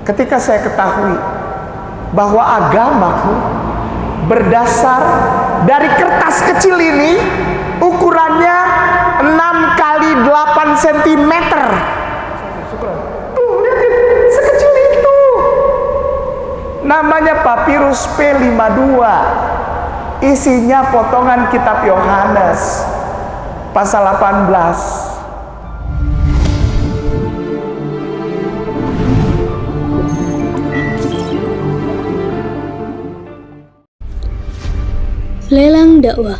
ketika saya ketahui bahwa agamaku berdasar dari kertas kecil ini, ukurannya 6 kali 8 cm. Tuh, lihat, sekecil itu. Namanya papirus P52. Isinya potongan kitab Yohanes pasal 18. Lelang dakwah.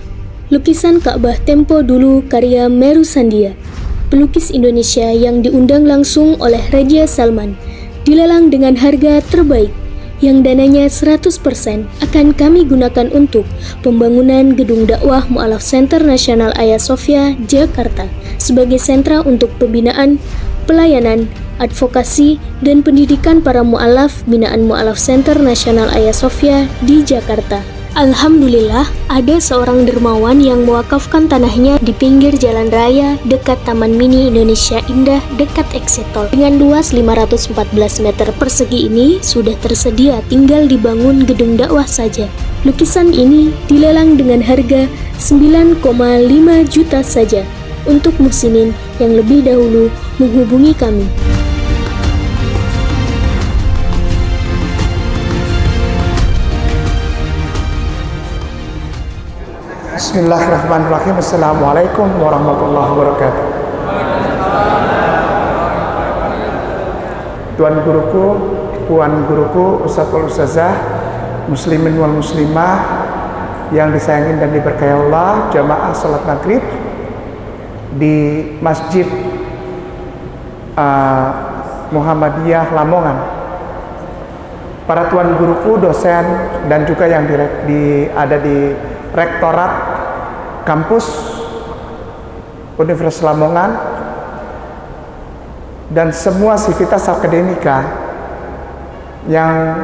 Lukisan Ka'bah Tempo Dulu karya Meru Sandia, pelukis Indonesia yang diundang langsung oleh Raja Salman, dilelang dengan harga terbaik yang dananya 100% akan kami gunakan untuk pembangunan gedung dakwah Mu'alaf Center Nasional Hagia Sophia, Jakarta sebagai sentra untuk pembinaan, pelayanan, advokasi, dan pendidikan para mu'alaf binaan Mu'alaf Center Nasional Hagia Sophia di Jakarta. Alhamdulillah, ada seorang dermawan yang mewakafkan tanahnya di pinggir jalan raya dekat Taman Mini Indonesia Indah dekat Exit Tol. Dengan luas 514 meter persegi ini sudah tersedia, tinggal dibangun gedung dakwah saja. Lukisan ini dilelang dengan harga 9,5 juta saja untuk muslimin yang lebih dahulu menghubungi kami. Bismillahirrahmanirrahim. Assalamualaikum warahmatullahi wabarakatuh. Tuan guruku, puan guruku, ustadzul ustazah, muslimin wal muslimah yang disayangin dan diberkahi Allah, jamaah salat maghrib di Masjid Muhammadiyah Lamongan, para tuan guruku, dosen, dan juga yang ada di Rektorat Kampus Universitas Lamongan, dan semua sivitas akademika yang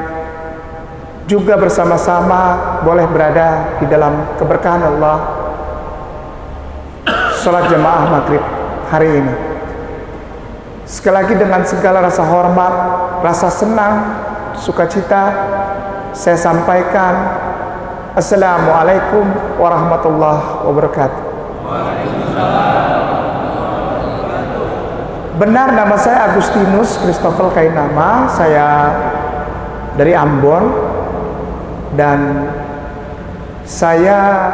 juga bersama-sama boleh berada di dalam keberkahan Allah sholat jamaah maghrib hari ini. Sekali lagi dengan segala rasa hormat, rasa senang, sukacita, saya sampaikan Assalamualaikum warahmatullahi wabarakatuh. Benar, nama saya Agustinus Christopher Kainama. Saya dari Ambon, dan saya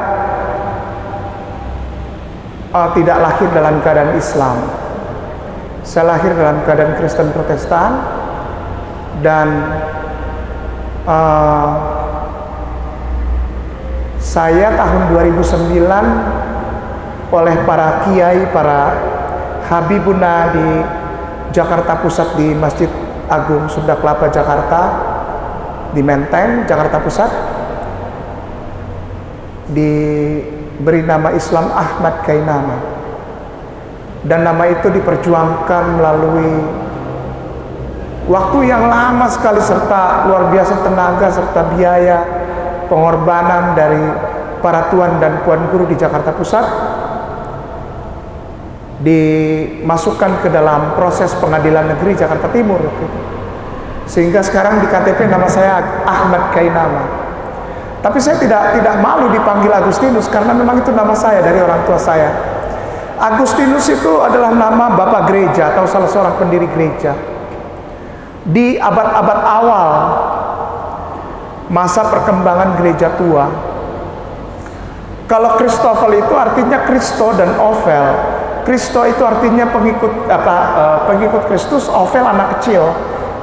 tidak lahir dalam keadaan Islam. Saya lahir dalam keadaan Kristen Protestan, dan saya tahun 2009 oleh para kiai, para habibuna di Jakarta Pusat, di Masjid Agung Sunda Kelapa Jakarta, di Menteng, Jakarta Pusat, diberi nama Islam Ahmad Kainama, dan nama itu diperjuangkan melalui waktu yang lama sekali serta luar biasa tenaga serta biaya pengorbanan dari para tuan dan puan guru di Jakarta Pusat, dimasukkan ke dalam proses pengadilan negeri Jakarta Timur, sehingga sekarang di KTP nama saya Ahmad Kainama. Tapi saya tidak malu dipanggil Agustinus, karena memang itu nama saya dari orang tua saya. Agustinus itu adalah nama bapak gereja atau salah seorang pendiri gereja di abad-abad awal masa perkembangan gereja tua. Kalau Christopher itu artinya Kristo dan Ovel. Kristo itu artinya pengikut Kristus, Ovel anak kecil.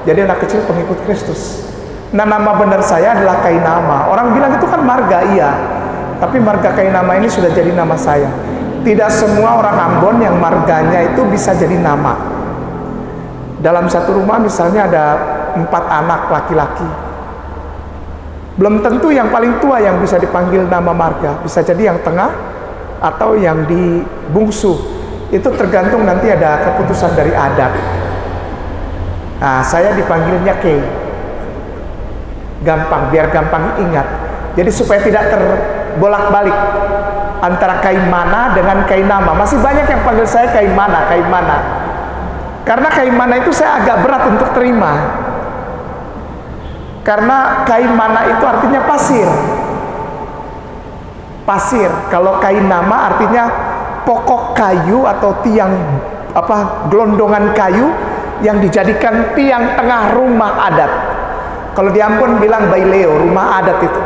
Jadi anak kecil pengikut Kristus. Nah, nama benar saya adalah Kainama. Orang bilang itu kan marga, iya. Tapi marga Kainama ini sudah jadi nama saya. Tidak semua orang Ambon yang marganya itu bisa jadi nama. Dalam satu rumah misalnya ada 4 anak laki-laki, belum tentu yang paling tua yang bisa dipanggil nama marga, bisa jadi yang tengah atau yang di bungsu. Itu tergantung nanti ada keputusan dari adat. Nah, saya dipanggilnya Kei. Gampang, biar gampang ingat. Jadi supaya tidak terbolak-balik antara Kaimana dengan Kainama. Masih banyak yang panggil saya Kaimana. Karena Kaimana itu saya agak berat untuk terima. Karena kain mana itu artinya pasir. Pasir. Kalau kain nama artinya pokok kayu atau tiang gelondongan kayu yang dijadikan tiang tengah rumah adat. Kalau di Ambon bilang baileo, rumah adat itu.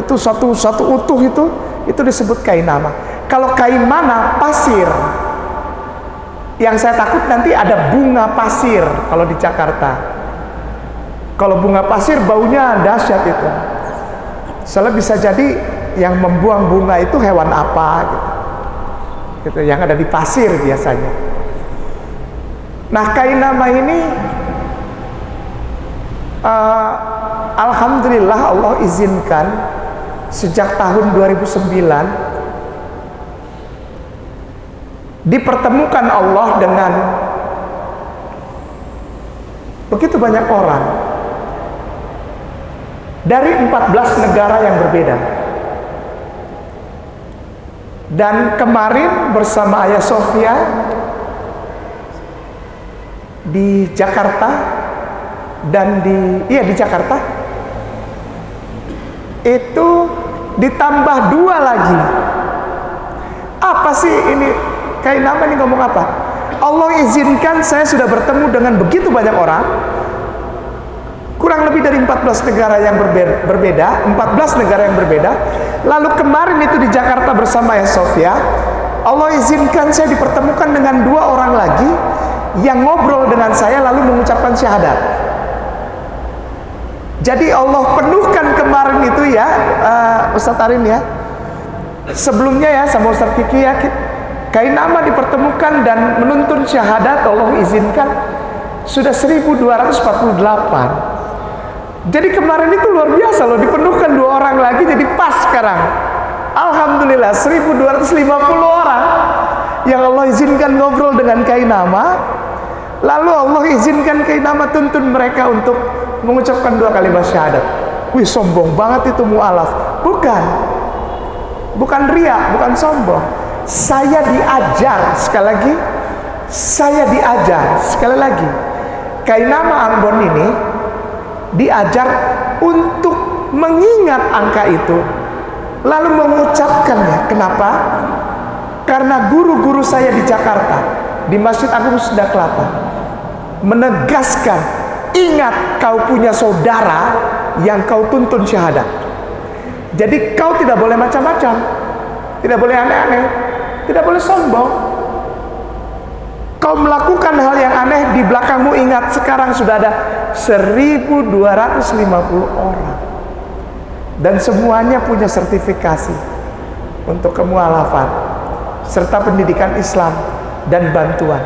Itu satu utuh itu disebut kain nama. Kalau kain mana pasir. Yang saya takut nanti ada bunga pasir kalau di Jakarta. Kalau bunga pasir baunya dahsyat itu. Soalnya bisa jadi yang membuang bunga itu hewan apa gitu, yang ada di pasir biasanya. Nah, kain nama ini alhamdulillah Allah izinkan sejak tahun 2009 dipertemukan Allah dengan begitu banyak orang dari 14 negara yang berbeda. Dan kemarin bersama Ayah Sofia di Jakarta dan di Jakarta itu ditambah 2 lagi. Apa sih ini? Kain nama ini ngomong apa? Allah izinkan saya sudah bertemu dengan begitu banyak orang, kurang lebih dari 14 negara yang berbeda, 14 negara yang berbeda. Lalu kemarin itu di Jakarta bersama Ayah Sofia, Allah izinkan saya dipertemukan dengan 2 orang lagi yang ngobrol dengan saya lalu mengucapkan syahadat. Jadi Allah penuhkan kemarin itu ya, Ustaz Arin ya. Sebelumnya ya sama Ustaz Kiki ya, kain nama dipertemukan dan menuntun syahadat Allah izinkan sudah 1248. Jadi kemarin itu luar biasa loh, dipenuhkan 2 orang lagi jadi pas sekarang. Alhamdulillah 1250 orang yang Allah izinkan ngobrol dengan kain nama. Lalu Allah izinkan kain nama tuntun mereka untuk mengucapkan 2 kalimat syahadat. Wih, sombong banget itu mu'alaf. Bukan riya, bukan sombong. Saya diajar, sekali lagi saya diajar, sekali lagi kain nama Ambon ini diajar untuk mengingat angka itu lalu mengucapkannya. Kenapa? Karena guru-guru saya di Jakarta di Masjid Agung Sunda Kelapa menegaskan, ingat kau punya saudara yang kau tuntun syahadat. Jadi kau tidak boleh macam-macam, tidak boleh aneh-aneh, tidak boleh sombong. Kau melakukan hal yang aneh, di belakangmu ingat sekarang sudah ada 1250 orang. Dan semuanya punya sertifikasi untuk kemualafan serta pendidikan Islam dan bantuan.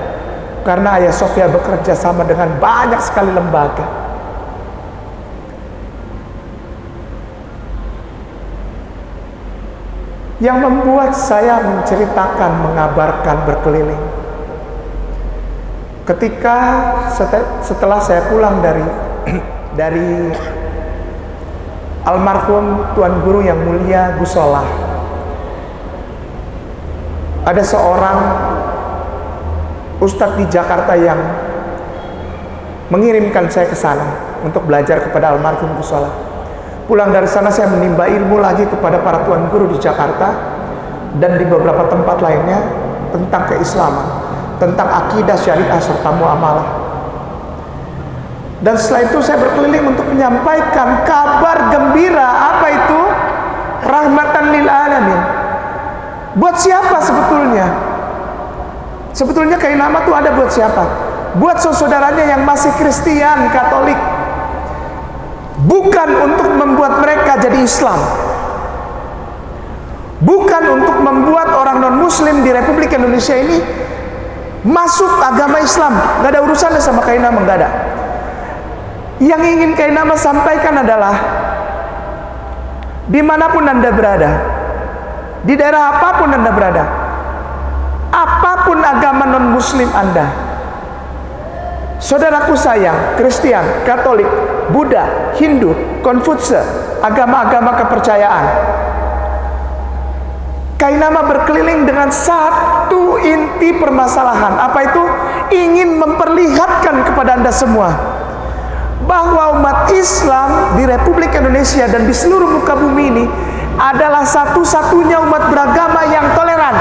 Karena Ayah Sofia bekerja sama dengan banyak sekali lembaga. Yang membuat saya menceritakan, mengabarkan, berkeliling. Ketika setelah saya pulang dari almarhum Tuan Guru yang mulia Gusola, ada seorang ustadz di Jakarta yang mengirimkan saya ke sana untuk belajar kepada almarhum Gusola. Pulang dari sana saya menimba ilmu lagi kepada para Tuan Guru di Jakarta dan di beberapa tempat lainnya tentang keislaman, tentang akidah, syariah, serta muamalah. Dan setelah itu saya berkeliling untuk menyampaikan kabar gembira. Apa itu? Rahmatan lil alamin. Buat siapa sebetulnya? Sebetulnya kain nama itu ada buat siapa? Buat saudaranya yang masih Kristen, Katolik. Bukan untuk membuat mereka jadi Islam. Bukan untuk membuat orang non-Muslim di Republik Indonesia ini masuk agama Islam. Gak ada urusannya sama kain nama, gak ada. Yang ingin kain nama sampaikan adalah dimanapun Anda berada, di daerah apapun Anda berada, apapun agama non-Muslim Anda, saudaraku sayang, Kristen, Katolik, Buddha, Hindu, Konfutse, agama-agama kepercayaan, kain nama berkeliling dengan satu inti permasalahan. Apa itu? Ingin memperlihatkan kepada Anda semua bahwa umat Islam di Republik Indonesia dan di seluruh muka bumi ini adalah satu-satunya umat beragama yang toleran.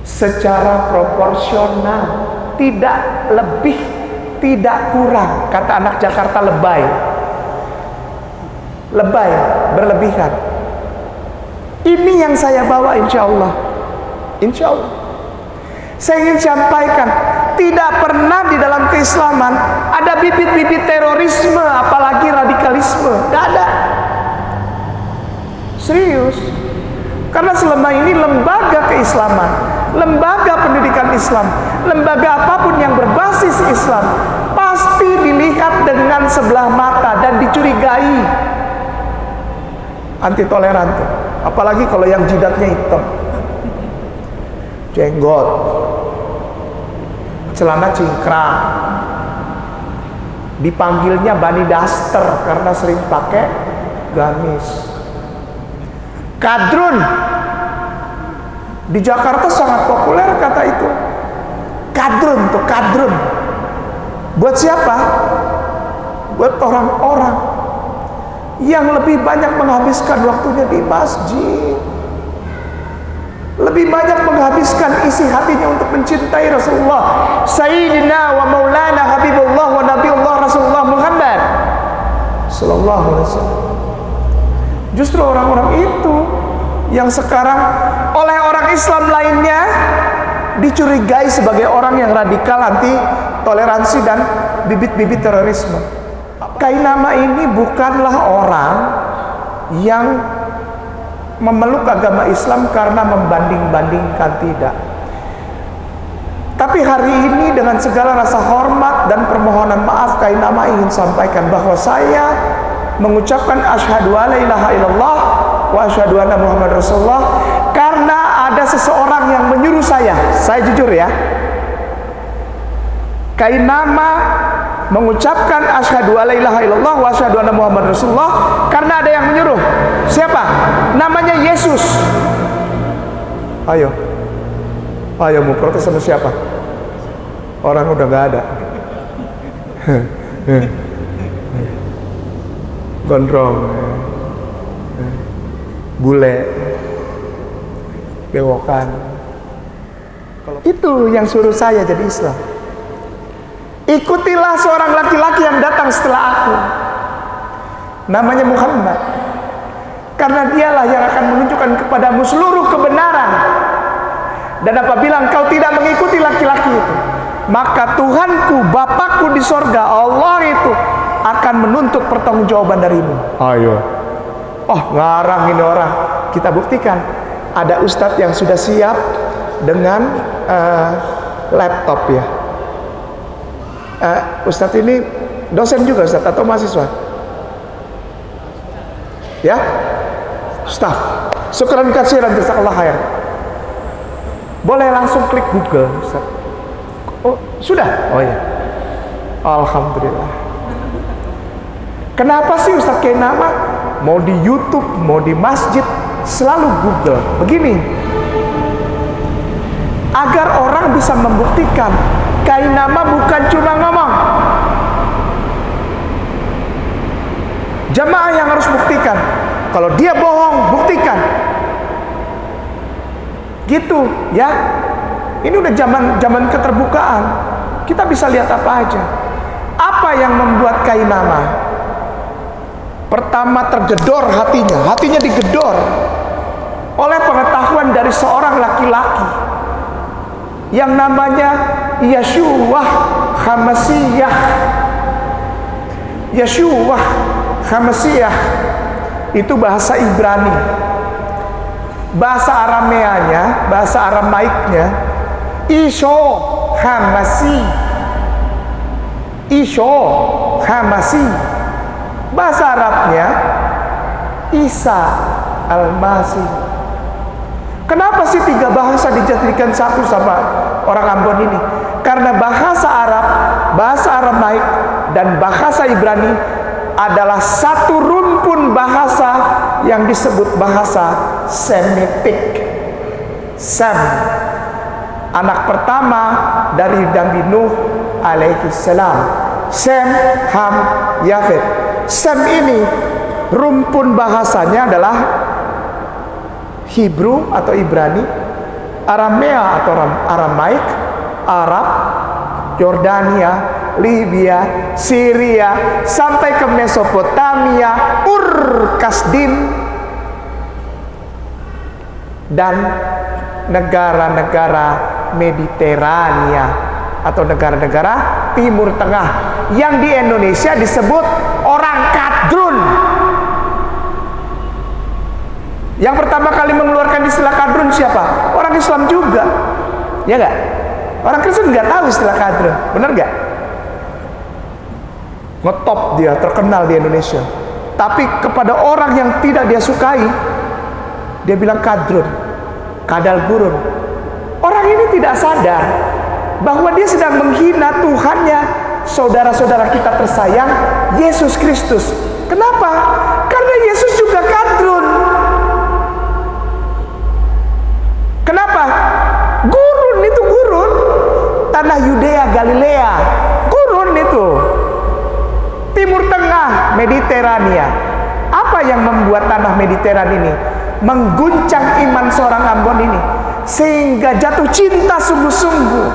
Secara proporsional, tidak lebih, tidak kurang. Kata anak Jakarta, lebay. Lebay, berlebihan. Ini yang saya bawa, insya Allah. Insya Allah. Saya ingin sampaikan, tidak pernah di dalam keislaman ada bibit-bibit terorisme, apalagi radikalisme. Tidak ada. Serius. Karena selama ini lembaga keislaman, lembaga pendidikan Islam, lembaga apapun yang berbasis Islam pasti dilihat dengan sebelah mata dan dicurigai. Anti toleran tuh. Apalagi kalau yang jidatnya hitam, jenggot, celana cingkrang, dipanggilnya Bani Daster karena sering pakai gamis. Kadrun di Jakarta sangat populer kata itu. Kadrun tuh, kadrun. Buat siapa? Buat orang-orang yang lebih banyak menghabiskan waktunya di masjid, lebih banyak menghabiskan isi hatinya untuk mencintai Rasulullah Sayyidina wa Maulana Habibullah wa Nabiullah Rasulullah Muhammad sallallahu alaihi wasallam. Justru orang-orang itu yang sekarang oleh orang Islam lainnya dicurigai sebagai orang yang radikal, anti toleransi dan bibit-bibit terorisme. Kainama ini bukanlah orang yang memeluk agama Islam karena membanding-bandingkan, tidak. Tapi hari ini dengan segala rasa hormat dan permohonan maaf, Kainama ingin sampaikan bahwa saya mengucapkan asyhadu alla ilaha illallah wa asyhadu anna Muhammad Rasulullah karena ada seseorang yang menyuruh saya jujur ya, Kainama mengucapkan asyhadu alla ilaha illallah wa asyhadu anna Muhammad Rasulullah karena ada yang menyuruh. Siapa? Namanya Yesus. Ayo mau protes sama siapa? Orang udah gak ada. Gondrong, bule, bewokan. Itu yang suruh saya jadi Islam. Ikutilah seorang laki-laki yang datang setelah aku, namanya Muhammad, karena dialah yang akan menunjukkan kepadamu seluruh kebenaran. Dan apabila engkau tidak mengikuti laki-laki itu, maka Tuhanku, Bapakku di sorga, Allah itu akan menuntut pertanggungjawaban darimu. Ayo. Oh, ngarang ini orang. Kita buktikan. Ada ustadz yang sudah siap dengan laptop ya. Ustadz ini dosen juga ustadz atau mahasiswa? Ya, staff. Syukran katsiran jazakallah khair. Boleh langsung klik Google, ustadz. Oh, sudah? Oh ya. Alhamdulillah. Kenapa sih Ustadz Kainama mau di YouTube, mau di masjid selalu Google? Begini, agar orang bisa membuktikan Kainama bukan cuma ngomong. Jamaah yang harus buktikan. Kalau dia bohong, buktikan. Gitu ya. Ini udah zaman keterbukaan. Kita bisa lihat apa aja. Apa yang membuat Kainama? Pertama, tergedor hatinya digedor oleh pengetahuan dari seorang laki-laki yang namanya Yeshua Hamasiyah. Yeshua Hamasiyah itu bahasa Ibrani. Bahasa Arameanya, bahasa Aramaiknya Isho Hamasi. Isho Hamasi. Bahasa Arabnya Isa Al-Masih. Kenapa sih tiga bahasa dijadikan satu sama orang Ambon ini? Karena bahasa Arab, bahasa Aramaik, dan bahasa Ibrani adalah satu rumpun bahasa yang disebut bahasa Semitik. Sem Anak pertama dari Nabi Nuh alaihi salam, Sem, Ham, Yafet. Sem ini rumpun bahasanya adalah Hebrew atau Ibrani, Aramea atau Aramaik, Arab, Yordania, Libya, Syria, sampai ke Mesopotamia, Ur Kasdim, dan negara-negara Mediterania atau negara-negara Timur Tengah yang di Indonesia disebut orang Kadrun. Yang pertama kali mengeluarkan istilah Kadrun siapa? Orang Islam juga, ya nggak? Orang Kristen nggak tahu istilah Kadrun, benar nggak? Ngetop dia, terkenal di Indonesia. Tapi kepada orang yang tidak dia sukai, dia bilang Kadrun, kadal gurun. Orang ini tidak sadar bahwa dia sedang menghina Tuhannya, saudara-saudara kita tersayang, Yesus Kristus. Kenapa? Karena Yesus juga Kadrun. Kenapa? Gurun itu gurun. Tanah Yudea, Galilea, gurun itu. Timur Tengah, Mediterania. Apa yang membuat tanah Mediterania ini mengguncang iman seorang Ambon ini, sehingga jatuh cinta sungguh-sungguh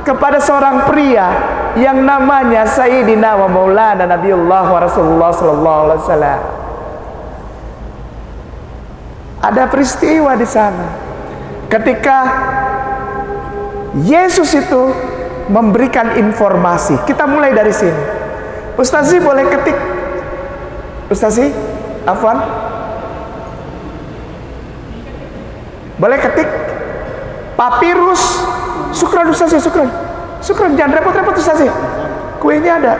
kepada seorang pria yang namanya Sayyidina wa Maulana Nabiullah wa Rasulullah sallallahu alaihi wasallam. Ada peristiwa di sana ketika Yesus itu memberikan informasi. Kita mulai dari sini. Ustazi boleh ketik. Ustazi, afwan, boleh ketik papirus. Syukran Ustazi, syukran. Syukran, jangan repot-repot Ustazi. Kuenya ada.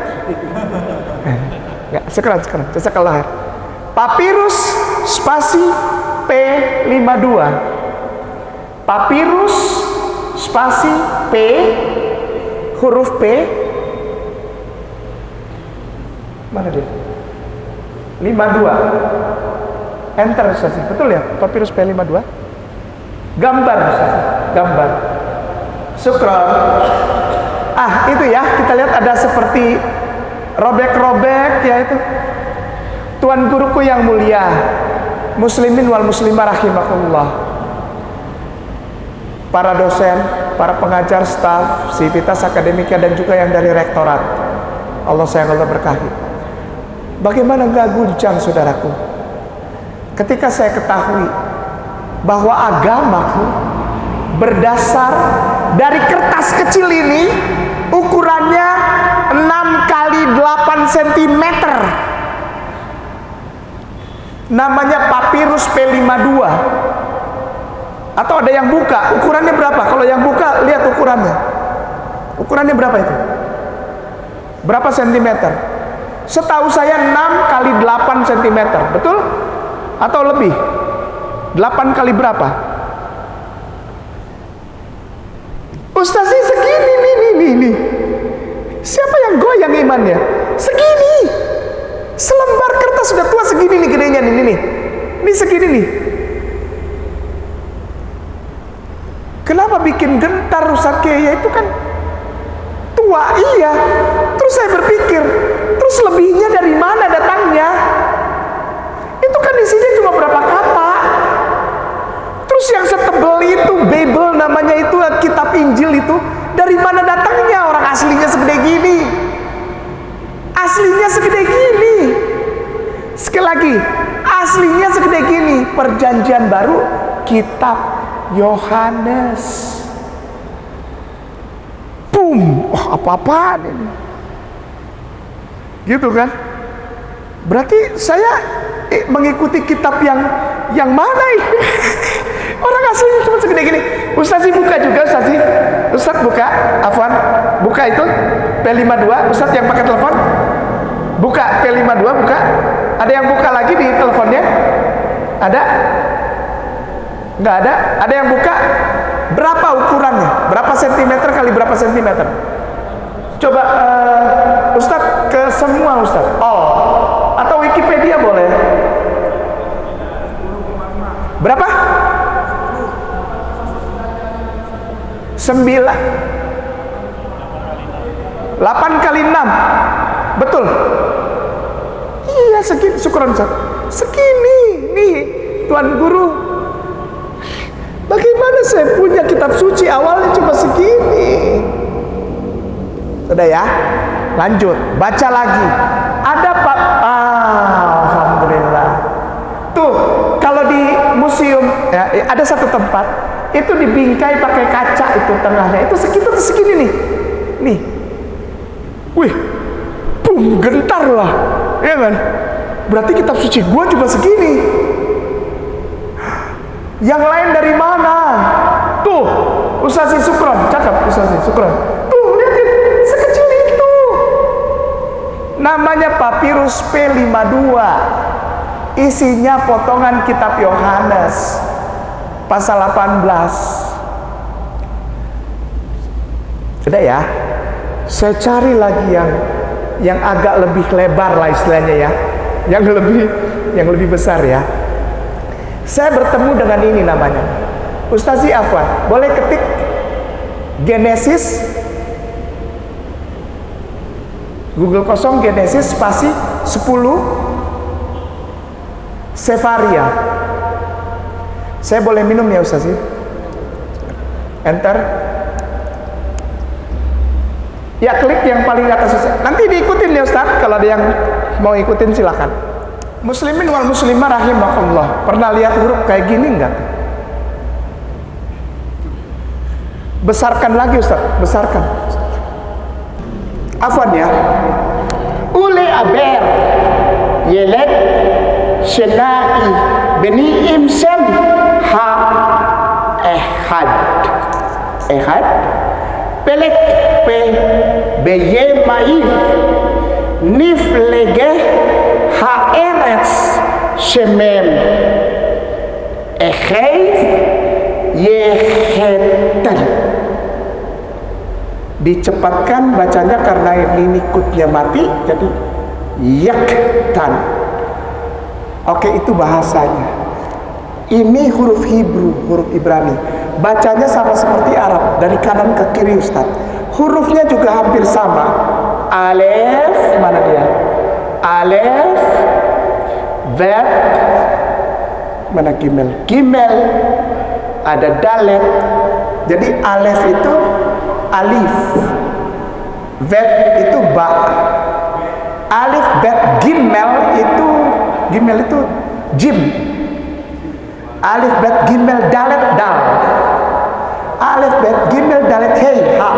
Enggak, syukran. Jazakallah. Papirus spasi P52. Papirus spasi P, huruf P, mana dia? 52. Enter Ustazi. Betul ya? Papirus P52. Gambar Ustazi. Gambar. Syukron. Itu ya, kita lihat ada seperti robek-robek ya itu. Tuan guruku yang mulia, muslimin wal muslimah rahimakumullah, para dosen, para pengajar, staf, sivitas akademika, dan juga yang dari rektorat. Allah sayang, Allah berkahi. Bagaimana enggak guncang saudaraku ketika saya ketahui bahwa agamaku berdasar dari kertas kecil ini, ukurannya 6 kali 8 cm, namanya papirus P52. Atau ada yang buka, ukurannya berapa? Kalau yang buka, lihat ukurannya. Ukurannya berapa itu? Berapa sentimeter? Setahu saya 6 kali 8 cm, betul? Atau lebih? 8 kali berapa? Ustazi segini nih. Siapa yang goyang imannya? Segini. Selembar kertas sudah tua segini nih gedenya nih. Ini segini nih. Kenapa bikin gentar Ustaz Kiai? Ya itu kan tua, iya. Terus saya berpikir, terus lebihnya dari mana datangnya? Itu kan isinya cuma berapa kata. Terus yang setebel itu, Bible namanya itu, kitab Injil itu, dari mana datangnya? Orang aslinya segede gini. Aslinya segede gini. Sekali lagi, aslinya segede gini. Perjanjian Baru, kitab Yohanes. Boom, apa-apaan ini? Gitu kan? Berarti saya mengikuti kitab yang mana ini? Orang aslinya cuma segede gini. Ustazi buka juga, Ustazi. Ustaz buka, afwan, buka itu P52. Ustaz yang pakai telepon, buka P52, buka. Ada yang buka lagi di teleponnya? Ada? Nggak ada? Ada yang buka? Berapa ukurannya? Berapa sentimeter kali berapa sentimeter? Coba Ustaz ke semua Ustaz. Atau Wikipedia boleh. Berapa? 10,5 8 kali 6. Betul. Iya, segini. Syukron Ustaz. Segini nih Tuan Guru. Bagaimana saya punya kitab suci awalnya cuma segini. Sudah ya. Lanjut, baca lagi. Ada Pak. Alhamdulillah. Tuh, kalau di museum ya, ada satu tempat itu dibingkai pakai kaca itu tengahnya. Itu sekitar segini nih. Nih. Wih. Bum, gentar lah. Ya kan? Berarti kitab suci gua cuma segini. Yang lain dari mana? Tuh, Ustazi Sukron, cakep Ustazi Sukron. Tuh, lihatin, sekecil itu. Namanya papirus P52. Isinya potongan kitab Yohanes pasal 18. Sudah ya? Saya cari lagi yang agak lebih lebar lah istilahnya ya. Yang lebih besar ya. Saya bertemu dengan ini namanya. Ustazi Afwan, boleh ketik Genesis Google kosong Genesis spasi 10 Sefaria. Saya boleh minum ya Ustazi? Enter. Ya, klik yang paling atas Ustaz. Nanti diikutin ya Ustaz. Kalau ada yang mau ikutin silakan. Muslimin wal muslimah rahimakumullah. Pernah lihat huruf kayak gini enggak? Besarkan lagi Ustaz, besarkan. Afwan ya. Ule aber yelet shenai beni imsem ha ehad pelek pe beye maif nif lege ha eretz shemem echeif yechetan. Dicepatkan bacanya karena ini nikutnya mati, jadi yaktan. Oke, itu bahasanya. Ini huruf Hebrew, huruf Ibrani. Bacanya sama seperti Arab, dari kanan ke kiri Ustaz. Hurufnya juga hampir sama. Alef, mana dia? Alef, Bet, mana Gimel? Gimel, ada Dalet. Jadi Alef itu alif, Bet itu ba. Alif, Bet, Gimel itu jim. Alif, Bet, Gimel, Dalet, dal. Alif, Bet, Gimel, Dalet, hei, ha.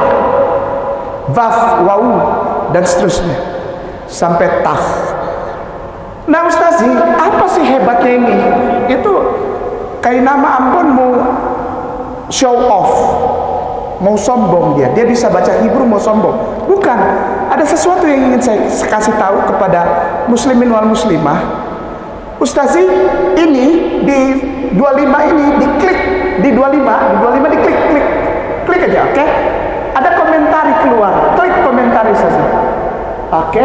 Waf, wau, dan seterusnya sampai taf. Nah Ustazi, apa sih hebatnya ini? Itu kayak nama Ambon mau show off, mau sombong dia bisa baca Hebrew mau sombong. Bukan, ada sesuatu yang ingin saya kasih tahu kepada muslimin wal muslimah. Ustazi, ini di 25 ini diklik, di 25 diklik, klik aja, oke? Ada komentari keluar, klik komentari Ustazi. Oke?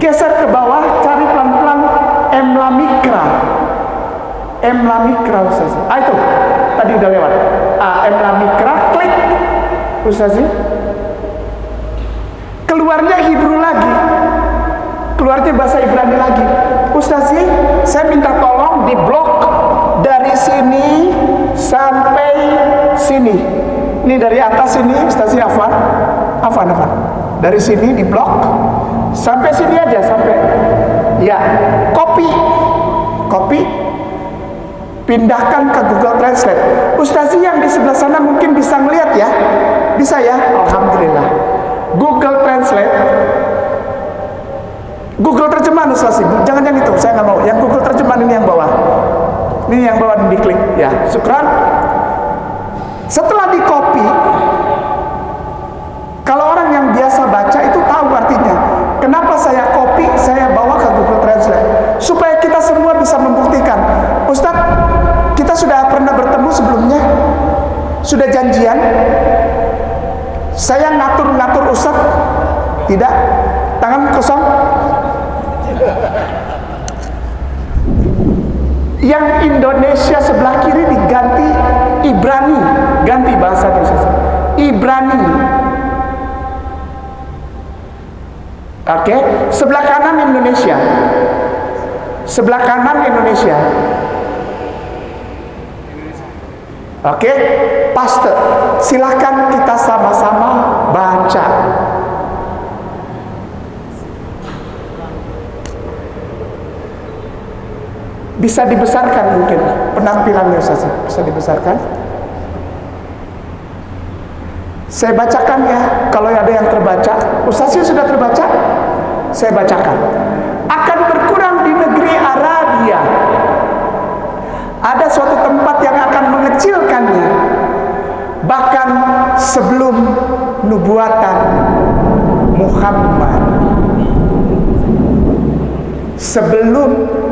Geser ke bawah, cari pelan-pelan Emlamikra Ustazi. Itu tadi udah lewat. Emlamikra, klik Ustazi. Keluarnya Hebrew lagi, keluarnya bahasa Ibrani lagi. Ustazi, saya minta tolong di blok dari sini sampai sini. Ini dari atas sini, Ustazi Afwan. Dari sini di blok sampai sini aja, sampai ya, copy, pindahkan ke Google Translate. Ustazi yang di sebelah sana mungkin bisa ngeliat ya, bisa ya, alhamdulillah. Google Translate, Google terjemahan Ustazi, jangan yang itu, saya nggak mau. Yang Google terjemahan ini yang bawah, diklik ya, syukran. Setelah di copy, kalau orang yang biasa baca itu tahu artinya. Kenapa saya copy, saya bawa ke Google Translate? Supaya kita semua bisa membuktikan. Ustadz, kita sudah pernah bertemu sebelumnya? Sudah janjian? Saya ngatur-ngatur Ustadz? Tidak? Tangan kosong? Yang Indonesia sebelah kiri diganti Ibrani, ganti bahasanya Ustadz. Ibrani. Oke, sebelah kanan Indonesia. Sebelah kanan Indonesia. Oke, pastor, silakan kita sama-sama baca. Bisa dibesarkan mungkin penampilannya, Ustaz. Bisa dibesarkan. Saya bacakan ya, kalau ada yang terbaca. Ustaznya sudah terbaca? Saya bacakan. Akan berkurang di negeri Arabia. Ada suatu tempat yang akan mengecilkannya. Bahkan sebelum nubuatan Muhammad. Sebelum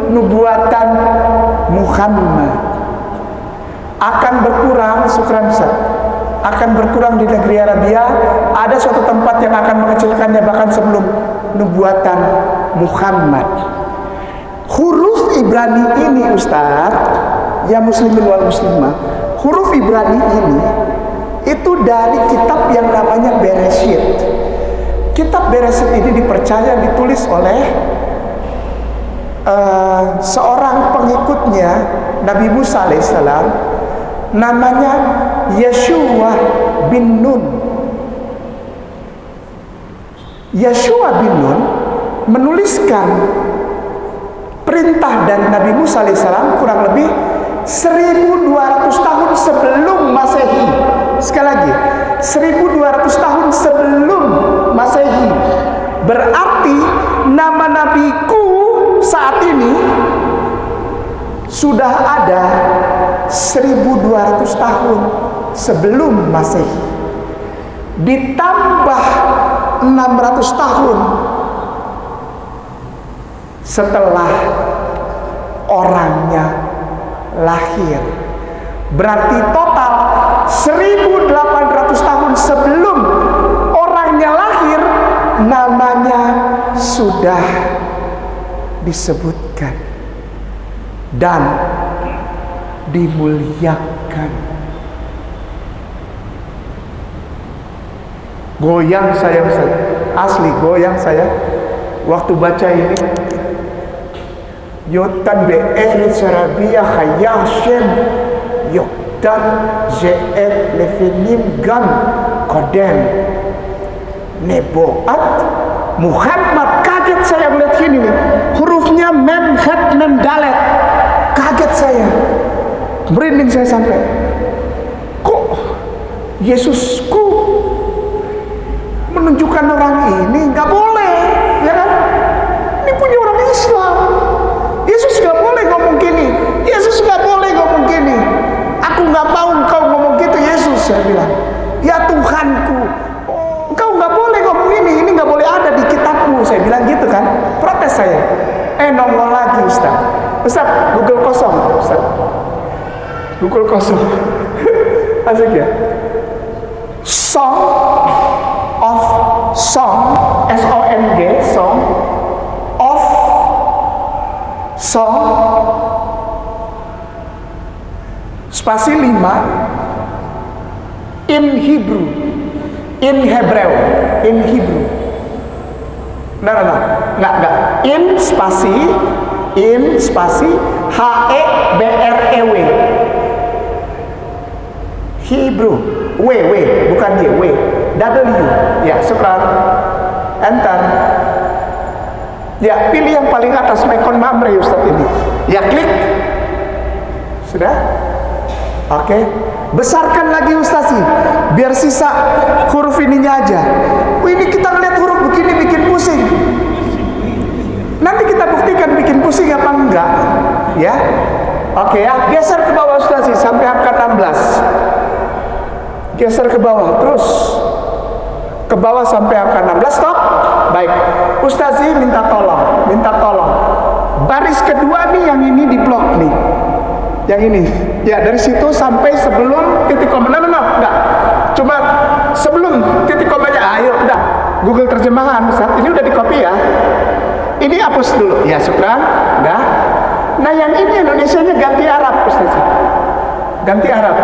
nubuatan Muhammad akan berkurang, syukran Ustaz, akan berkurang di negeri Arabia. Ada suatu tempat yang akan mengecilkannya bahkan sebelum nubuatan Muhammad. Huruf Ibrani ini, Ustaz, ya muslimin wal muslimah, huruf Ibrani ini itu dari kitab yang namanya Bereshit. Kitab Bereshit ini dipercaya ditulis oleh seorang pengikutnya Nabi Musa alaihissalam, namanya Yeshua bin Nun. Yeshua bin Nun menuliskan perintah dari Nabi Musa alaihissalam kurang lebih 1200 tahun sebelum Masehi. Sekali lagi, 1200 tahun sebelum Masehi. Berarti nama nabiku saat ini sudah ada 1200 tahun sebelum Masehi, ditambah 600 tahun setelah orangnya lahir. Berarti total 1800 tahun sebelum orangnya lahir, namanya sudah disebutkan dan dimuliakan. Goyang saya, Ustaz. Asli goyang saya waktu baca ini. Yotan be'erit Arabia Hayashem Yoktan Ze'et Lefinim Gan Kodem Neboat Muhammad. Kaget saya melihat sini nih, hurufnya mem, het, mem, dalet. Kaget saya, merinding saya sampai, kok Yesusku menunjukkan orang ini? Nggak boleh, ya kan? Ini punya orang Islam. Yesus nggak boleh ngomong gini. Yesus nggak boleh ngomong gini. Aku nggak mau engkau ngomong gitu, Yesus. Saya bilang, ya Tuhanku, engkau nggak boleh ngomong ini. Ini nggak boleh ada di kitabmu. Saya bilang gitu kan. Protes saya. Nongol lagi, Ustaz. Ustaz, Google kosong, Ustaz. Google kosong. Asik ya. Song of Song, S-O-N-G, Song of Song spasi 5 in Hebrew, in Hebrew, in Hebrew. Enggak. In spasi H-E-B-R-E-W. Hebrew. W, bukan Y, W. W. Ya, syukran. Enter. Ya, pilih yang paling atas, Mekon Mamre, Ustaz ini. Ya, klik. Sudah? Oke. Besarkan lagi, Ustaz sih, biar sisa huruf ininya aja. Ini kita lihat huruf begini bikin pusing. Nanti kita buktikan bikin pusing apa enggak, ya. Oke ya, geser ke bawah Ustaz sih sampai angka 16. Geser ke bawah terus. Ke bawah sampai angka 16, stop. Baik. Ustazi minta tolong. Baris kedua nih, yang ini di blok nih. Yang ini. Ya, dari situ sampai sebelum titik koma. Enggak. Cuma sebelum titik komanya. Ayo, udah. Google terjemahan, Ustaz. Ini udah di copy ya. Ini hapus dulu. Ya, syukran. Udah. Nah, yang ini Indonesianya ganti Arab, Ustaz. Ganti Arab.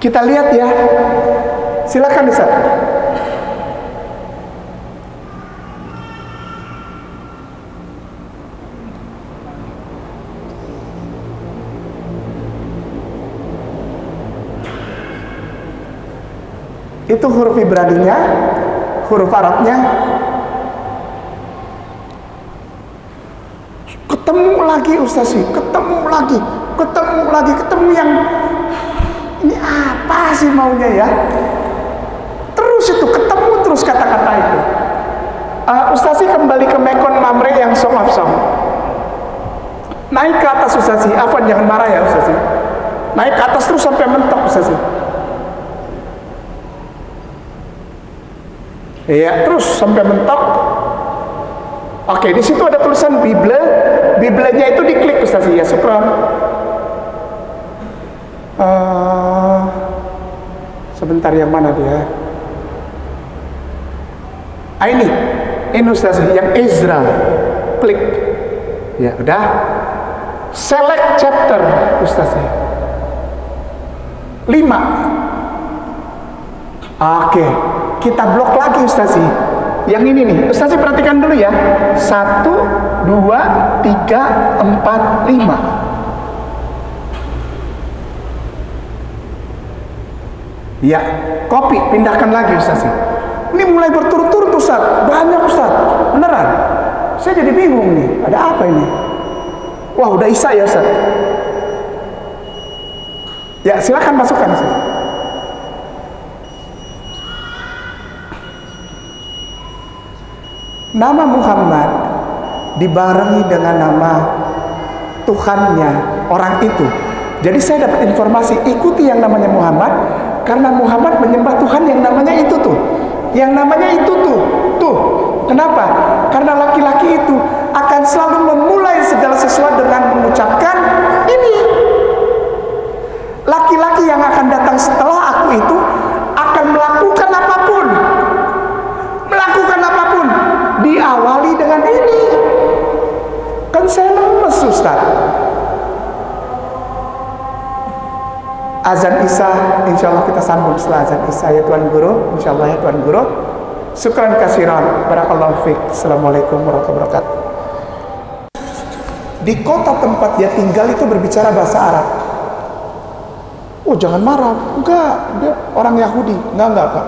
Kita lihat ya. Silakan Ustaz. Itu huruf Ibraninya, huruf Arabnya. Ketemu lagi Ustaz, ketemu lagi, ketemu yang ini apa sih maunya ya? Terus itu ketemu terus kata-kata itu. Ustaz kembali ke Mekon Mamre yang Song of Song. Naik ke atas Ustaz, Afwan jangan marah ya Ustaz. Naik ke atas terus sampai mentok Ustaz. Iya, terus sampai mentok. Oke, di situ ada tulisan Bible. Biblenya itu diklik Ustaz ya, syukran. Sebentar, yang mana dia? Ini Ustaz, yang Ezra. Klik. Ya, udah. Select chapter Ustaz ya. 5. Oke. Kita blok lagi Ustaz. Yang ini nih, Ustaz perhatikan dulu ya. 1, 2, 3, 4, 5. Ya, copy, pindahkan lagi Ustaz. Ini mulai berturut-turut Ustaz. Banyak Ustaz, beneran. Saya jadi bingung nih, ada apa ini? Wah, udah Isa ya Ustaz. Ya, silakan masukkan Ustaz. Nama Muhammad dibarengi dengan nama Tuhannya orang itu. Jadi saya dapat informasi, ikuti yang namanya Muhammad, karena Muhammad menyembah Tuhan yang namanya itu tuh. Yang namanya itu tuh. Tuh. Kenapa? Karena laki-laki itu akan selalu memulai segala sesuatu dengan mengucapkan ini. Laki-laki yang akan datang setelah aku itu akan melakukan apapun. Melakukan apapun. Diawali dengan ini. Kan saya lemes Ustaz. Azan Isya, insya Allah kita sambung setelah azan Isya ya Tuan Guru, insya Allah ya Tuan Guru. Syukran kasiran, barakallahu fiik. Assalamualaikum warahmatullahi wabarakatuh. Di kota tempat dia tinggal itu berbicara bahasa Arab. Oh jangan marah, enggak, dia orang Yahudi, enggak Pak.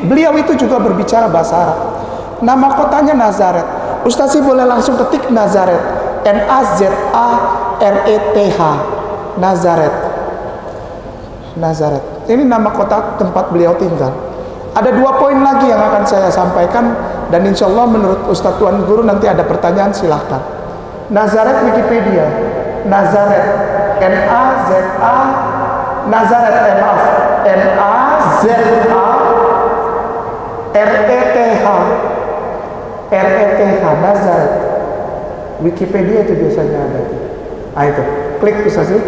Beliau itu juga berbicara bahasa Arab. Nama kotanya Nazaret. Ustaz boleh langsung ketik Nazaret, N-A-Z-A-R-E-T-H, Nazaret. Nazaret. Ini nama kota tempat beliau tinggal. Ada 2 poin lagi yang akan saya sampaikan, dan insya Allah menurut Ustadz Tuan Guru nanti ada pertanyaan, silahkan. Nazaret Wikipedia. Nazaret, N-A-Z-A, Nazaret, maaf, N-A-Z-A-R-E-T-H, R-E-T-H, Nazaret. Wikipedia itu biasanya ada. Nah itu, klik bisa sih.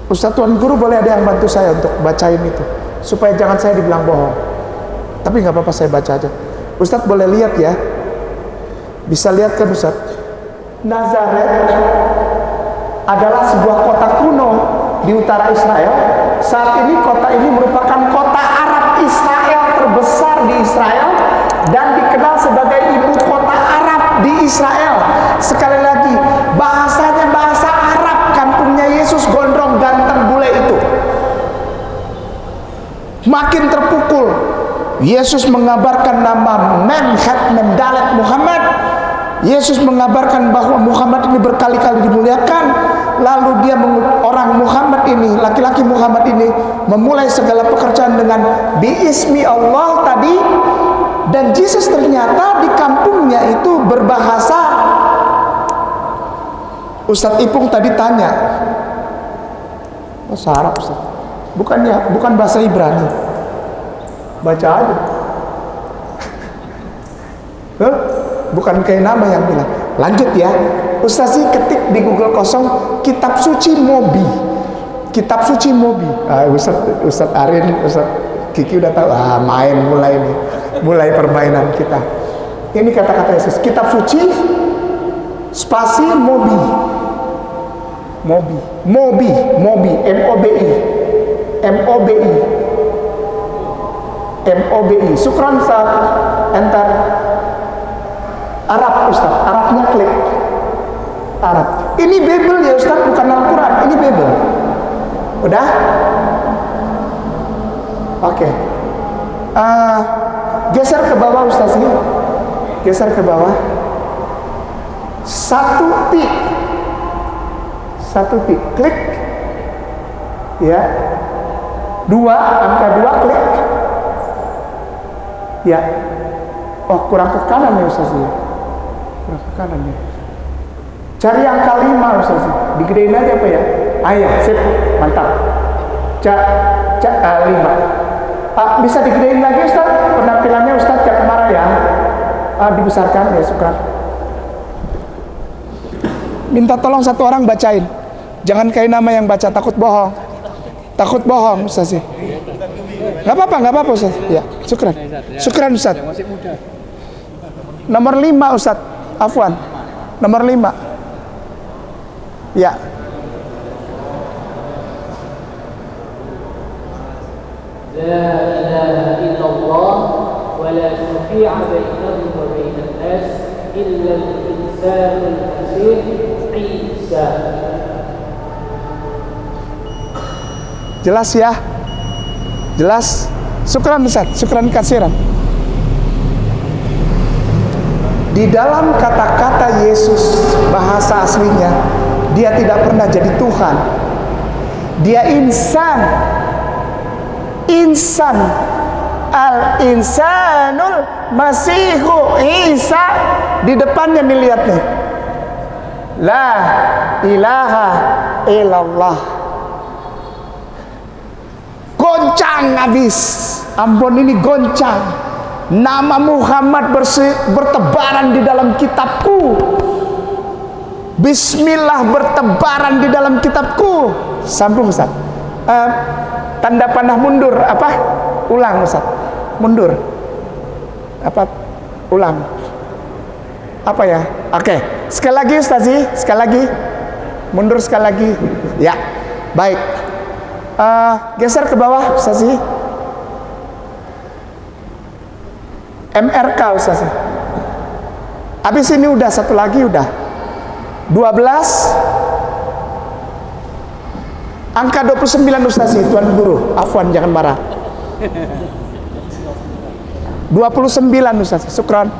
Ustadz Tuan Guru boleh ada yang bantu saya untuk bacain itu, supaya jangan saya dibilang bohong. Tapi nggak apa-apa, saya baca aja. Ustadz boleh lihat ya, bisa lihat kan Ustadz? Nazaret adalah sebuah kota kuno di utara Israel. Saat ini kota ini merupakan kota Arab Israel terbesar di Israel dan dikenal sebagai ibu kota Arab di Israel. Sekali lagi, bahasanya bahasa Arab. Kampungnya Yesus gondrong ganteng bule itu. Makin terpukul. Yesus mengabarkan nama Memhet Memdalet Muhammad. Yesus mengabarkan bahwa Muhammad ini berkali-kali dimuliakan. Lalu dia orang Muhammad ini, laki-laki Muhammad ini memulai segala pekerjaan dengan biismi Allah tadi. Dan Yesus ternyata di kampungnya itu berbahasa. Ustadz Ipung tadi tanya, bahasa Arab Ustaz? Bukan bahasa Ibrani. Baca aja. Bukan kayak nama yang bilang. Lanjut ya. Ustaz ketik di Google kosong kitab suci Mobi. Kitab suci Mobi. Ustaz Arin, Ustaz Kiki udah tahu. Main mulai nih. Mulai permainan kita. Ini kata-kata Yesus. Kitab suci spasi Mobi. Mobi, M-O-B-I. Syukran Ustaz. Enter. Arab Ustaz, Arabnya klik. Arab. Ini Bible ya Ustaz, bukan Al-Quran. Ini Bible. Udah? Oke. Geser ke bawah Ustaz ini. Geser ke bawah. Satu titik. Klik. Ya. Angka 2 klik. Ya. Oh, kurang ke kanan ya Ustaz ya. Kurang ke kanan ya. Cari angka 5 Ustaz. Digedein aja apa ya? Iya, sip. Mantap. 5. Bisa digedein lagi Ustaz? Penampilannya Ustaz jangan marah ya. Dibesarkan ya, suka. Minta tolong satu orang bacain. Jangan kayak nama yang baca, takut bohong Ustaz sih. Gak apa-apa Ustaz. Ya, syukran Ustaz. Nomor 5 Ustaz. Afwan. Nomor 5. Ya. La ilaha illallah wa la syafi'a bainahu wa bainan nas illa al-insanul masih Isa. Jelas ya? Jelas? Syukran Ustaz, syukran kasiran. Di dalam kata-kata Yesus, bahasa aslinya, dia tidak pernah jadi Tuhan. Dia insan. Al-insanul masihu Isa. Di depannya nih, lihat nih. La ilaha illallah. Goncang habis. Ampun, ini goncang. Nama Muhammad bertebaran di dalam kitabku. Bismillah bertebaran di dalam kitabku. Sambung Ustaz. Tanda panah mundur apa? Ulang Ustaz. Mundur. Apa? Ulang. Apa ya? Oke. Sekali lagi Ustazi, sekali lagi. Mundur sekali lagi. Ya. Baik. Geser ke bawah Ustazi. MRK Ustaz. Habis ini udah satu lagi udah. 12 angka 29 Ustaz, Tuan Guru. Afwan, jangan marah. 29 Ustaz. Syukran.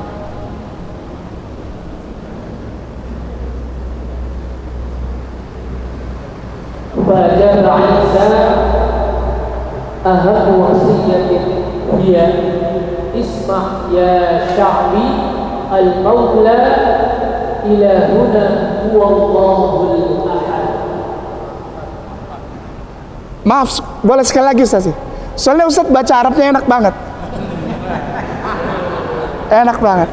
Fajar Isa ahad wasiyatin hiya isma' ya sya'bi al-maula ilahuna huwallahul ahad. Maaf, boleh sekali lagi Ustaz? Soalnya Ustaz baca Arabnya enak banget. Enak banget.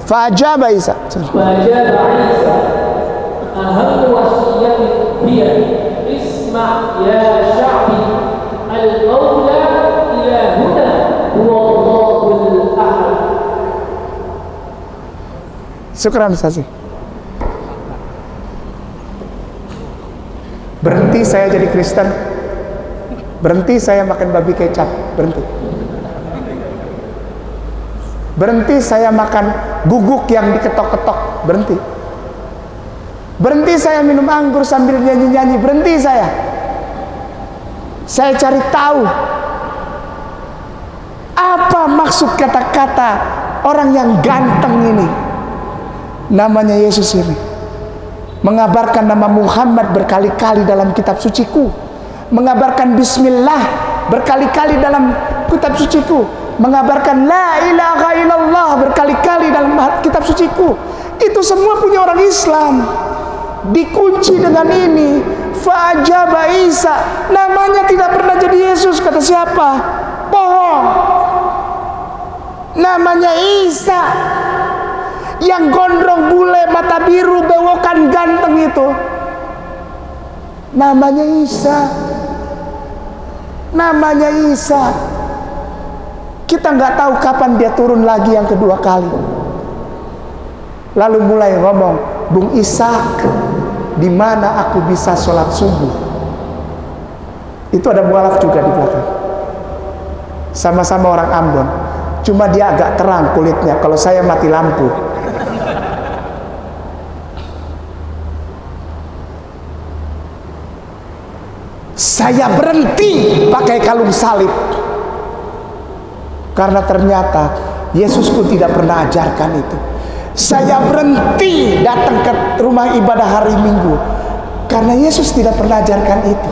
Fajaba Isa. Fajar Isa ahad wasiyatin hiya isma' ya sya'bi al-maula ilahuna huwallahul ahad. Syukran Ustaz. Berhenti saya jadi Kristen. Berhenti saya makan babi kecap. Berhenti. Berhenti saya makan guguk yang diketok-ketok. Berhenti. Berhenti saya minum anggur sambil nyanyi-nyanyi. Berhenti saya. Saya cari tahu apa maksud kata-kata orang yang ganteng ini. Namanya Yesus ini mengabarkan nama Muhammad berkali-kali dalam kitab suciku, mengabarkan Bismillah berkali-kali dalam kitab suciku, mengabarkan La ilaha illallah berkali-kali dalam kitab suciku. Itu semua punya orang Islam. Dikunci dengan ini. Fajaba Isa, namanya tidak pernah jadi Yesus. Kata siapa? Bohong. Namanya Isa. Yang gondrong, bule, mata biru, bewokan, ganteng itu namanya Isa. Namanya Isa. Kita nggak tahu kapan dia turun lagi yang kedua kali. Lalu mulai ngomong, Bung Ishak, di mana aku bisa sholat subuh? Itu ada mualaf juga di belakang. Sama-sama orang Ambon. Cuma dia agak terang kulitnya, kalau saya mati lampu. Saya berhenti pakai kalung salib. Karena ternyata Yesusku tidak pernah ajarkan itu. Saya berhenti datang ke rumah ibadah hari Minggu karena Yesus tidak pernah ajarkan itu.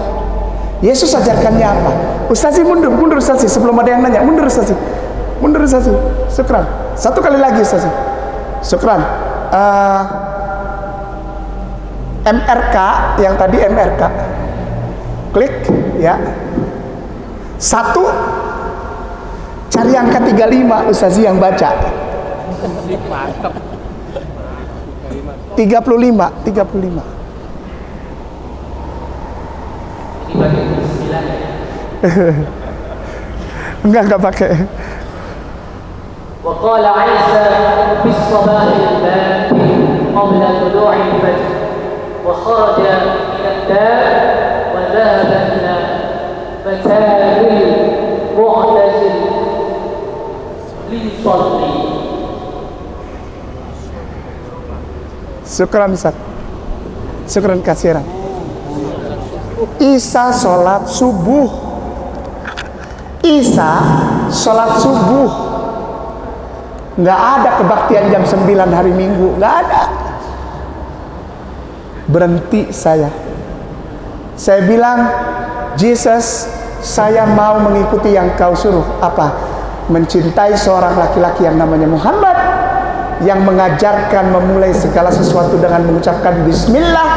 Yesus ajarkannya apa? Ustazi mundur Ustazi, sebelum ada yang nanya. Mundur Ustazi. Syukran. Satu kali lagi Ustazi. Syukran. MRK, yang tadi MRK. Klik ya. 1, cari angka 35 Ustazi yang baca. 35. Enggak pakai. وقال عيسى في الصباح الباكر قبل طلوع الفجر وخرج من الدار وذهب إلى متاهل معتزل ليصلي. Syukran Ustaz. Syukran kasiran. Isa sholat subuh. Nggak ada kebaktian jam 9 hari Minggu. Nggak ada. Berhenti saya. Saya bilang, Jesus, saya mau mengikuti yang kau suruh. Apa? Mencintai seorang laki-laki yang namanya Muhammad, yang mengajarkan memulai segala sesuatu dengan mengucapkan Bismillah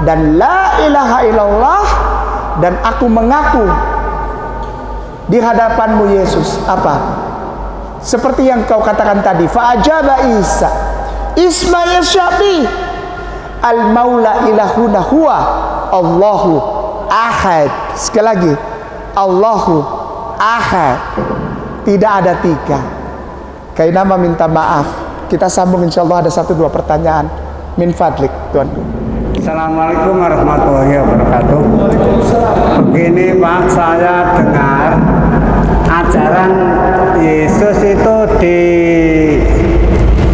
dan La ilaha illallah, dan aku mengaku di hadapanmu Yesus. Apa? Seperti yang kau katakan tadi, fa'ajaba Isa Isma Yasyabi al-maula ilahuna huwa Allahu ahad. Sekali lagi, Allahu ahad, tidak ada 3. Kainama minta maaf. Kita sambung insyaallah, ada 1-2 pertanyaan. Min fadlik, tuanku. Assalamualaikum warahmatullahi wabarakatuh. Begini Pak, saya dengar ajaran Yesus itu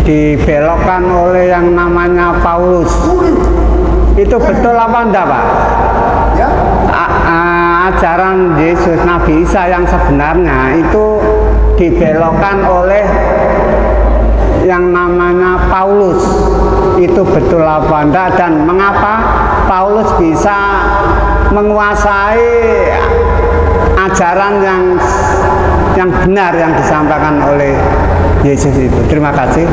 dibelokkan oleh yang namanya Paulus. Itu betul apa enggak Pak? Ya. Ajaran Yesus Nabi Isa yang sebenarnya itu dibelokkan oleh yang namanya Paulus. Itu betul apa enggak, dan mengapa Paulus bisa menguasai ajaran yang benar yang disampaikan oleh Yesus itu? Terima kasih.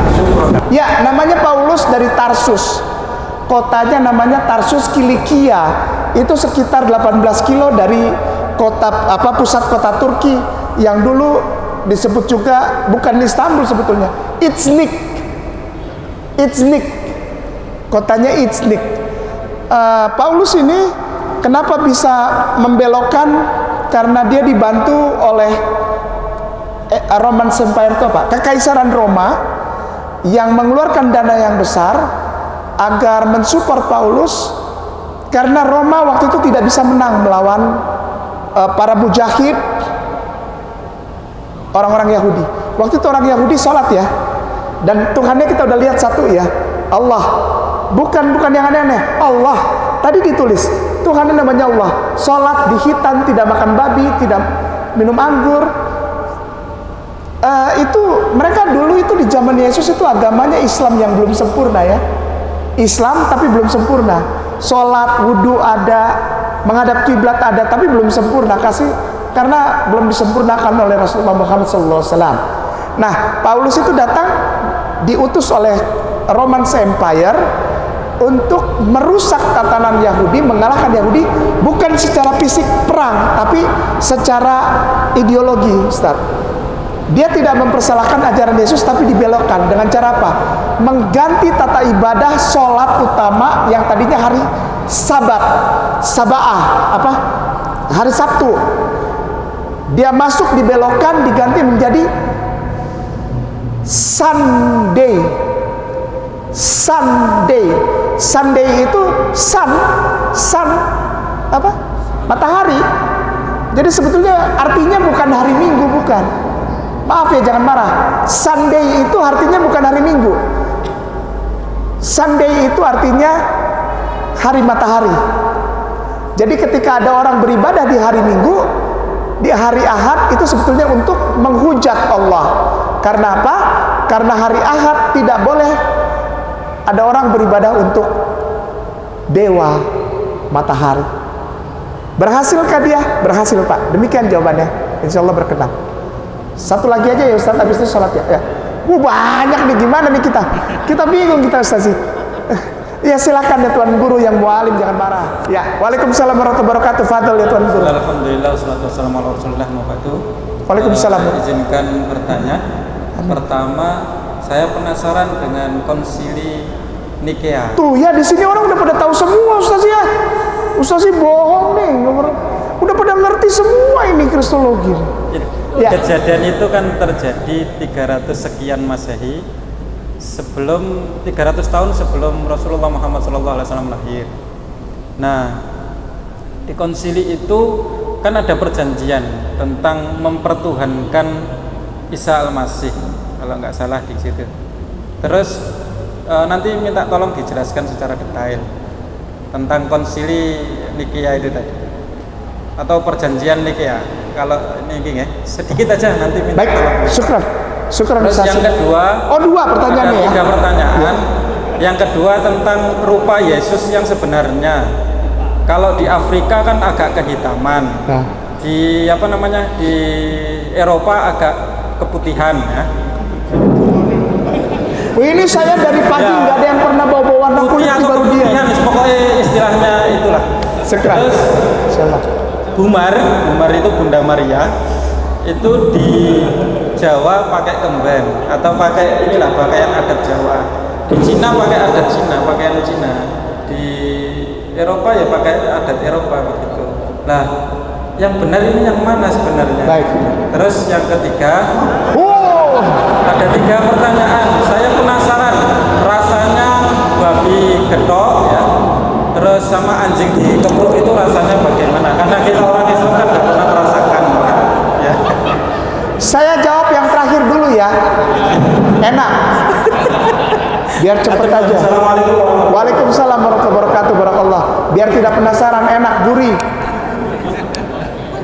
Ya, namanya Paulus dari Tarsus. Kotanya namanya Tarsus Kilikia. Itu sekitar 18 kilo dari pusat kota Turki yang dulu disebut juga bukan Istanbul sebetulnya, Iznik. Kotanya Iznik. Paulus ini kenapa bisa membelokkan? Karena dia dibantu oleh Roman Empire itu apa? Kekaisaran Roma yang mengeluarkan dana yang besar agar mensupport Paulus, karena Roma waktu itu tidak bisa menang melawan para mujahid orang-orang Yahudi. Waktu itu orang Yahudi sholat ya, dan Tuhannya kita udah lihat satu ya, Allah, bukan yang aneh-aneh, Allah. Tadi ditulis Tuhannya namanya Allah, sholat di hitan, tidak makan babi, tidak minum anggur. Itu mereka dulu itu di zaman Yesus itu agamanya Islam yang belum sempurna ya, Islam tapi belum sempurna. Sholat, wudhu ada, menghadap kiblat ada, tapi belum sempurna, karena belum disempurnakan oleh Rasulullah Muhammad SAW. Nah, Paulus itu datang diutus oleh Roman Empire untuk merusak tatanan Yahudi, mengalahkan Yahudi, bukan secara fisik perang, tapi secara ideologi, Ustaz. Dia tidak mempersalahkan ajaran Yesus, tapi dibelokkan dengan cara apa? Mengganti tata ibadah sholat utama yang tadinya hari Sabat, Saba'ah, hari Sabtu. Dia masuk, dibelokkan, diganti menjadi Sunday. Sunday. Sunday itu sun apa? Matahari. Jadi sebetulnya artinya bukan hari Minggu, bukan. Maaf ya, jangan marah. Sunday itu artinya bukan hari Minggu. Sunday itu artinya hari matahari. Jadi ketika ada orang beribadah di hari Minggu, di hari Ahad, itu sebetulnya untuk menghujat Allah. Karena apa? Karena hari Ahad tidak boleh ada orang beribadah untuk dewa matahari. Berhasilkah dia? Berhasil, Pak. Demikian jawabannya. Insya Allah berkenan. Satu lagi aja ya Ustaz, habis itu sholat ya. Banyak nih, gimana nih kita? Kita bingung kita Ustaz sih. Ya silakan ya Tuan Guru yang mualim, jangan marah. Ya, Waalaikumsalam warahmatullahi wabarakatuh. Fadl ya Tuan Guru. Alhamdulillah, wassalatu wassalamu ala Rasulillah wabarakatuh. Waalaikumsalam. Izinkan bertanya. Pertama, saya penasaran dengan konsili Nikea. Tuh ya, di sini orang udah pada tahu semua Ustaz ya. Ustaz sih bohong nih, udah pada ngerti semua ini kristologi. Ya. Kejadian itu kan terjadi 300 sekian Masehi, sebelum 300 tahun sebelum Rasulullah Muhammad SAW lahir. Nah, di konsili itu kan ada perjanjian tentang mempertuhankan Isa Al-Masih, kalau nggak salah di situ. Terus nanti minta tolong dijelaskan secara detail tentang konsili Nikea itu tadi, atau perjanjian Nikea. Kalau ini ya, sedikit aja nanti minta baik, tolong. syukran. Terus yang kedua, dua pertanyaannya ada 3 ya. pertanyaan. Yang kedua tentang rupa Yesus yang sebenarnya. Kalau di Afrika kan agak kehitaman, di apa namanya, di Eropa agak keputihan ya. Ini saya dari pagi nggak ada yang pernah bawa warna kulit, atau baru dia. keputihan, pokoknya istilahnya itulah. Terus Gumar itu Bunda Maria, itu di Jawa pakai kemben atau pakai inilah pakaian adat Jawa. Di Cina pakai adat Cina, pakaian Cina. Di Eropa ya pakai adat Eropa begitu. Nah, yang benar ini yang mana sebenarnya? Baik. Terus yang ketiga, ada 3 pertanyaan. Saya penasaran rasanya babi getok ya, terus sama anjing dikepruk itu rasanya bagaimana? Karena kita orang Islam kan tidak pernah merasakan ya. Saya jawab yang terakhir dulu ya. Enak. Biar cepet aja. Waalaikumsalam warahmatullahi wabarakatuh. Barakallah. Biar tidak penasaran, enak, gurih.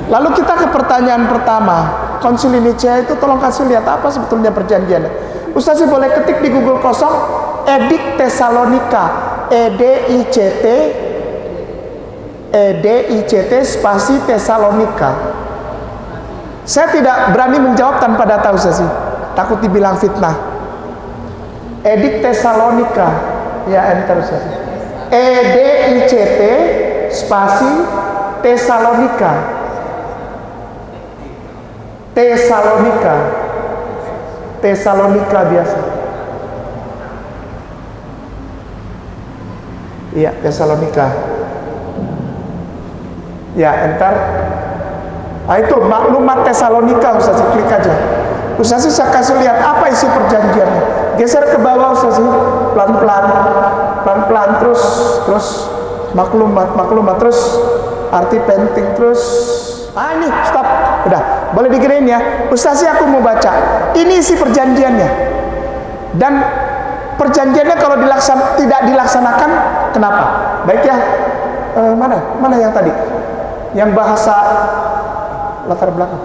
Lalu kita ke pertanyaan pertama. Konsili Nicea itu tolong kasih lihat apa sebetulnya perjanjiannya. Ustaz sih boleh ketik di Google kosong Edict Tesalonika, EDICT spasi Tesalonika. Saya tidak berani menjawab tanpa data Ustaz sih, takut dibilang fitnah. Edict Tesalonika, ya enter Ustaz. EDICT spasi Tesalonika. Tesalonika biasa. Iya, Tesalonika. Ya, enter. Nah, itu maklumat Tesalonika, Ustaz, klik aja. Ustaz, saya kasih lihat apa isi perjanjiannya. Geser ke bawah Ustaz, pelan-pelan terus maklumat terus arti penting terus. Ini stop, udah boleh digedein ya. Ustaz, aku mau baca. Ini isi perjanjiannya. Dan perjanjiannya kalau tidak dilaksanakan, kenapa? Baik ya. Mana yang tadi? Yang bahasa latar belakang.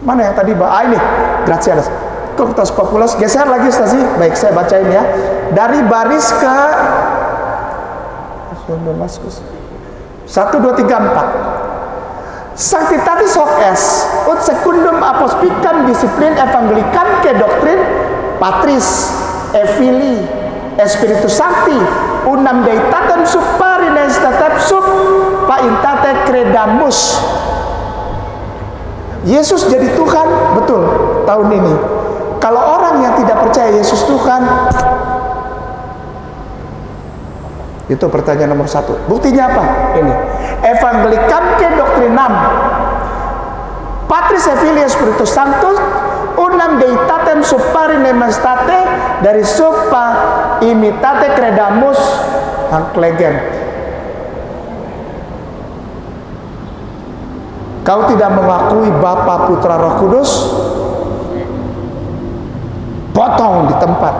Mana yang tadi? Ini, Gratialis. Cultus Populus. Geser lagi Ustaz. Baik, saya bacain ya. Dari baris ke 1, 2, 3, 4. Sanctitatis hoc est, ut secundum apospicam disciplin evangelicam que doctrin Patris, Filii, Spiritus Sancti, unam deitatem sub parines tetap sub paintate credamus. Yesus jadi Tuhan, betul tahun ini. Kalau orang yang tidak percaya Yesus Tuhan, itu pertanyaan nomor 1. Buktinya apa? Ini. Evangelicam que doctrinam Patris Filii Spiritus Sanctus unam deitatem suppari nemastate dari suppa imitate credamus angklegem. Kau tidak mengakui Bapa, Putra, Roh Kudus, potong di tempat.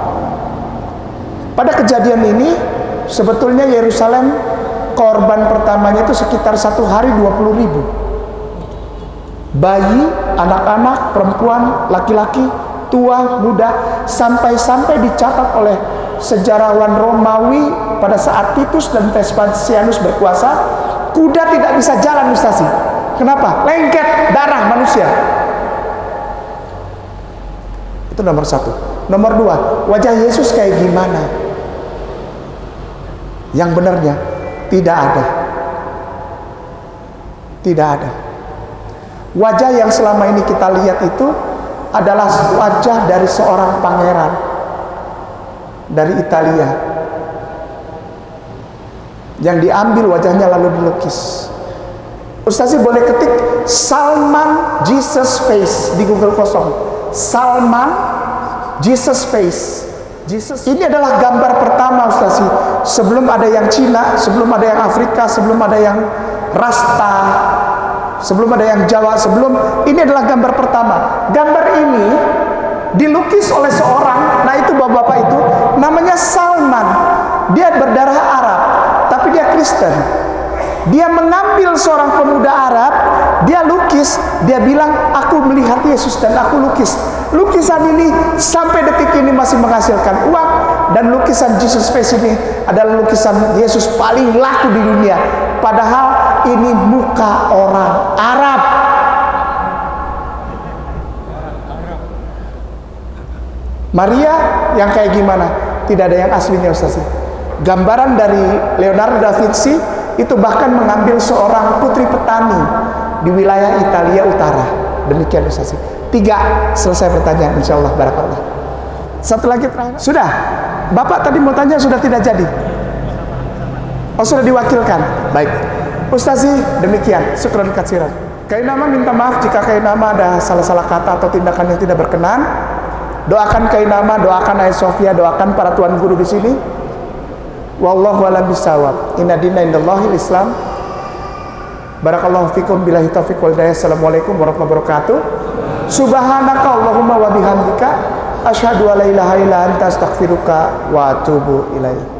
Pada kejadian ini sebetulnya Yerusalem korban pertamanya itu sekitar 1 hari 20.000 bayi, anak-anak, perempuan, laki-laki, tua, muda, sampai-sampai dicatat oleh sejarawan Romawi pada saat Titus dan Vespasianus berkuasa, kuda tidak bisa jalan, Ustazi. Kenapa? Lengket darah manusia. Itu nomor 1. Nomor 2, wajah Yesus kayak gimana? Yang benarnya tidak ada. Tidak ada. Wajah yang selama ini kita lihat itu adalah wajah dari seorang pangeran dari Italia yang diambil wajahnya lalu dilukis. Ustazi boleh ketik Salman Jesus face di Google kosong. Salman Jesus face. Jesus. Ini adalah gambar pertama, Ustazi. Sebelum ada yang Cina, sebelum ada yang Afrika, sebelum ada yang Rasta, sebelum ada yang Jawa, ini adalah gambar pertama. Gambar ini dilukis oleh seorang, nah itu bapak-bapak itu namanya Salman. Dia berdarah Arab, tapi dia Kristen. Dia mengambil seorang pemuda Arab, dia lukis, dia bilang, aku melihat Yesus dan aku lukis. Lukisan ini sampai detik ini masih menghasilkan uang, dan lukisan Jesus face ini adalah lukisan Yesus paling laku di dunia. Padahal ini muka orang Arab. Maria yang kayak gimana? Tidak ada yang aslinya, Ustaz. Gambaran dari Leonardo da Vinci itu bahkan mengambil seorang putri petani di wilayah Italia Utara. Demikian, Ustaz. 3, selesai pertanyaan, insya Allah. Barakallah. Satu lagi terakhir. Sudah. Bapak tadi mau tanya, sudah tidak jadi? Oh, sudah diwakilkan. Baik. Ustazi, demikian. Syukran katsiran. Kainama minta maaf jika Kainama ada salah-salah kata atau tindakan yang tidak berkenan. Doakan Kainama, doakan Ayah Sofia, doakan para tuan guru di sini. Wallahu a'lam bishawab. Inna dina indallahil Islam. Barakallahu fikum billahi taufiq wal hidayah. Assalamualaikum warahmatullahi wabarakatuh. Subhanaka Allahumma wa bihamdika asyhadu an la ilaha illa anta astaghfiruka wa atubu ilaik.